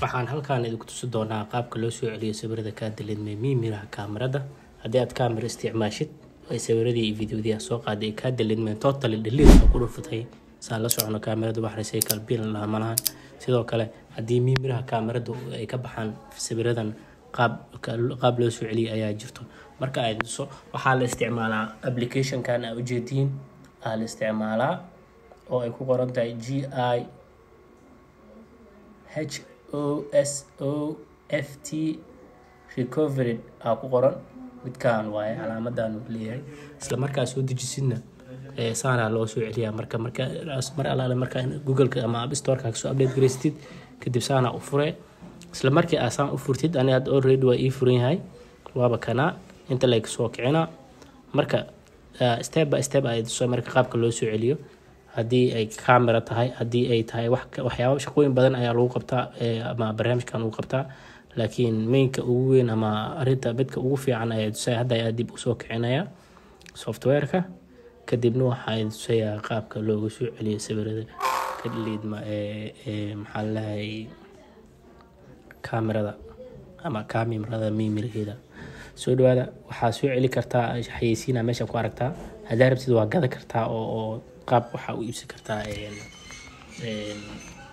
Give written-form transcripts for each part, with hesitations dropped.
waxaan halkaan idinku tusi doonaa qaabka loo soo celiyo sawirada ka dileedmay miraha kaamirada. haddii aad kaamira isticmaashid ay sawiradii iyo fiidiyoodii soo qaaday ka dileedmay totally delete ku dhufatay saan la socono kaamiradu wax recycle bin la malahan. sidoo kale haddii miraha kaamiradu ay ka baxaan sawiradan qaab loo soo celiyo ayaa jirto. marka ay soo waxaa la isticmaalaa application kan aad ujeedin la isticmaalaa oo ay ku qoran tahay GIHOSOFT recovered ku qoran midkaan waaye calaamadan uu leeyahay. isla markaa soo dejisidna saana loo soo celiyaa mar alaala marka Google-ka ama App Store-ka soo update gareystid kadib saana u fure. isla markii aasaan u furtid aniga already waa ii furan yahay waaba kana inta like soo kicina marka step by step ay soo marka qaabka loo soo celiyo. haddii ay camera tahay haddii ay tahay waxyaabo shaqooyin badan ayaa lagu qabtaa ama barnaamijkan lagu qabtaa laakiin mainka ugu weyn ama arinta midka ugu fiican ay tusay hadda ay dib u soo kicinaya software-ka kadibna waxa ay tusay qaabka loogu soo celiyo sawirada ka liidma maxaa lahay kamerada ama kaamirada miraheeda. soo dhawaada waxaa soo celi kartaa xayeysiina meesha ku aragtaa haddii rabtid waa gada kartaa oo qaab waxa u iibsi kartaa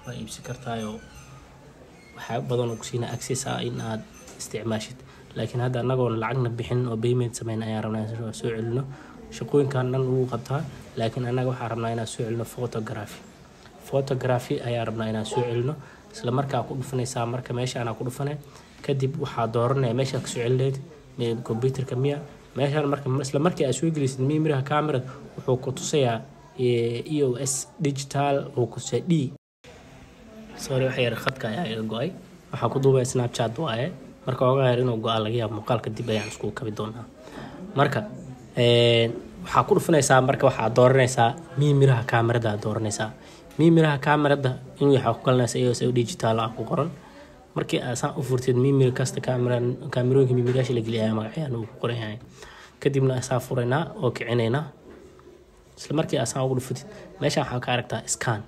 waa iibsi kartaa waxa badan ku siina access in aad isticmaashid. laakiin hadda anagoon lacagna bixin oo payment sameyn ayaan rabnaa inaan soo celino shaqooyinkan dhan ugu qabtaa. laakiin anaga waxaan rabnaa inaan soo celino photography ayaan rabnaa inaan soo celino. isla markaa ku dhufanaysaa marka meesha aan ku dhufanay kadib waxaa dooranaya meesha ka soo celineed computer-ka miya meeshaan marka isla markii aad soo gelisid miraha kaamirada wuxuu ku tusayaa EOS digital oo ku sadi sorry waxa yar khadka ayaa go'ay waxaa ku duubay Snapchat waaye marka oga yar inuu go'aa laga yaabo muuqaalka dib ayaan isku kabi doonaa. marka waxaa ku dhufanaysaa marka waxaa dooranaysaa miraha kaamirada dooranaysaa miraha kaamirada inuu waxa ku kalnaysaa EOS digital ku qoran. markii aasaan u furtid mimir kasta kaamirooyinka mimiraasha la geliyay magacayaan uu qoran yahay kadibna asaa furayna oo kicinayna. isla markii aasaan ugu dhufatid meesha waxa ka aragtaa scan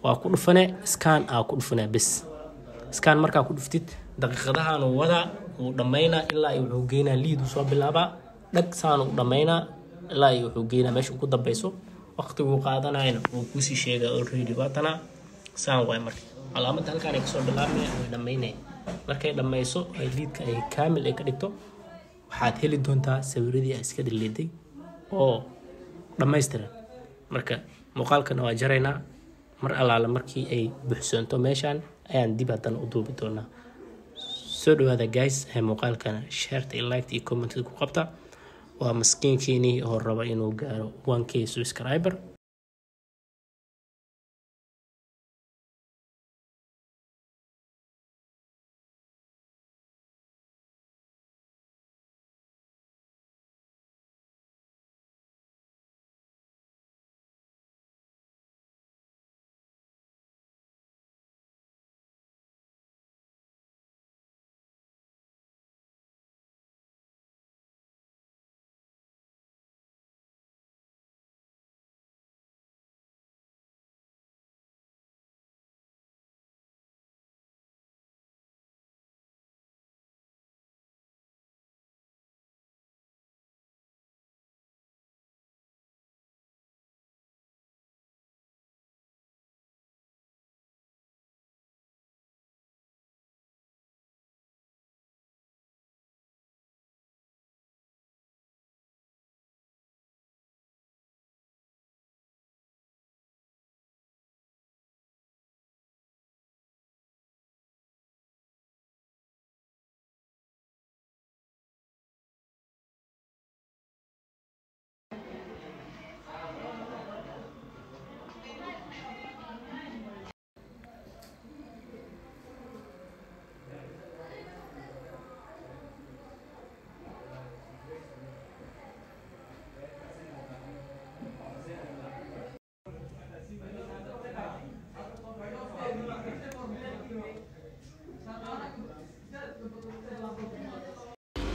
waa ku dhufane scan ku dhufane bas scan marka ku dhuftid daqiiqadahan uu wada uu dhameeyna ilaa uu wuxuu geeyna lead soo bilaaba dhag saan uu dhameeyna ilaa uu wuxuu geeyna meesha ku dambayso waqtigu qaadanayna uu ku sii sheegay already waatana saan way markii calaamad halkaan ay soo bilaabmay way dhameynay markay dhameyso ay leadka ay kaamil ay ka dhigto waxaad heli doontaa sawiradii iska dhileeday oo dhameystiran. marka muuqaalkan waa jaraynaa mar alaala markii ay buuxsanto meeshaan ayaan dib hadan u duubi doonaa. soo dhawaada guys muuqaalkan share like iyo comment ku qabta waa maskiinkiini oo raba inuu gaaro 1k subscriber.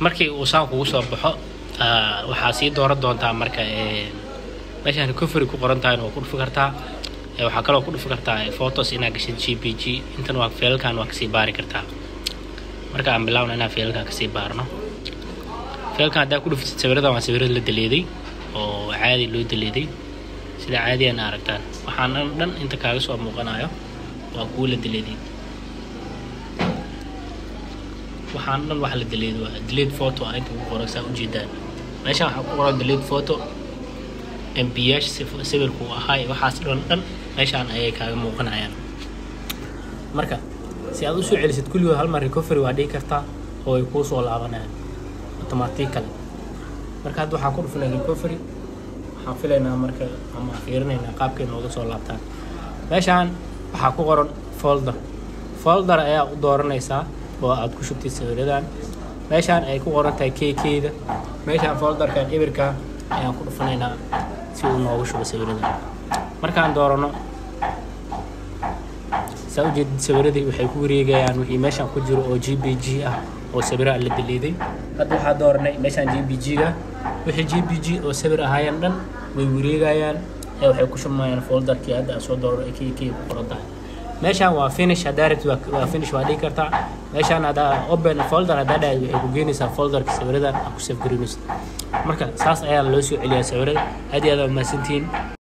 markii uu saan kugu soo baxo waxaa sii dooran doontaa marka meeshaan recovery ku qoran tahay oo ku dhufan kartaa waxaa kaloo ku dhufi kartaa photos inaad gashid JPG. intan waa feelkan waa kasii baari kartaa. marka aan bilaawno inaan feelkan kasii baarno. feelkan haddaa ku dhuftid sawirada waa sawirada la deleeday oo caadi loo deleeday sida caadi aan aragtaan. waxaan dhan inta kaaga soo muuqanayo waa kuwa la deleeday. waxaan dhan wax la deleeday waa delete photo inta ugu qoraysaa ujeedaan. meeshaan waxaa ku qoran delete photo MPH sawirku ahaa waxaas dhan meeshaan ayay kaaga muuqanayaan. marka si aad u soo celisid kulligood hal mar recovery waa dhigi kartaa oo ay kuu soo laabanayaan automatically. marka hadda waxaan ku dhufanay recovery. waxaan filaynaa marka ama fiirinaynaa qaabkay nooga soo laabtaan. meeshaan waxaa ku qoran folder ayaa u dooranaysaa oo aad ku shubtid sawiradan. meeshaan ay ku qoran tahay KK-da. meeshaan folderkan ibirka ayaan ku dhufanaynaa si uu noogu shubo sawirada. markaan doorano saa u jeedid sawiradii waxay ku wareegayaan wixii meeshaan ku jiro oo JPG ah oo sawiraha la deleeday. hadda waxaa dooranay meeshaan JPG-ga wixii JPG oo sawir ahaayeen dhan way wareegayaan waxay ku shumayaan folderkii hadda aan soo dooranay KK ku qoran tahay. meeshaan waa finish haddaa rabtid waa finish waa dhigi kartaa. meeshaan haddaa open folder haddaa dhahayd waxay ku geenaysaa folderka sawiradan aad ku save gareynaysid. marka saas ayaa loo soo celiyaa sawirada. aad iyo aad waa mahadsantihiin.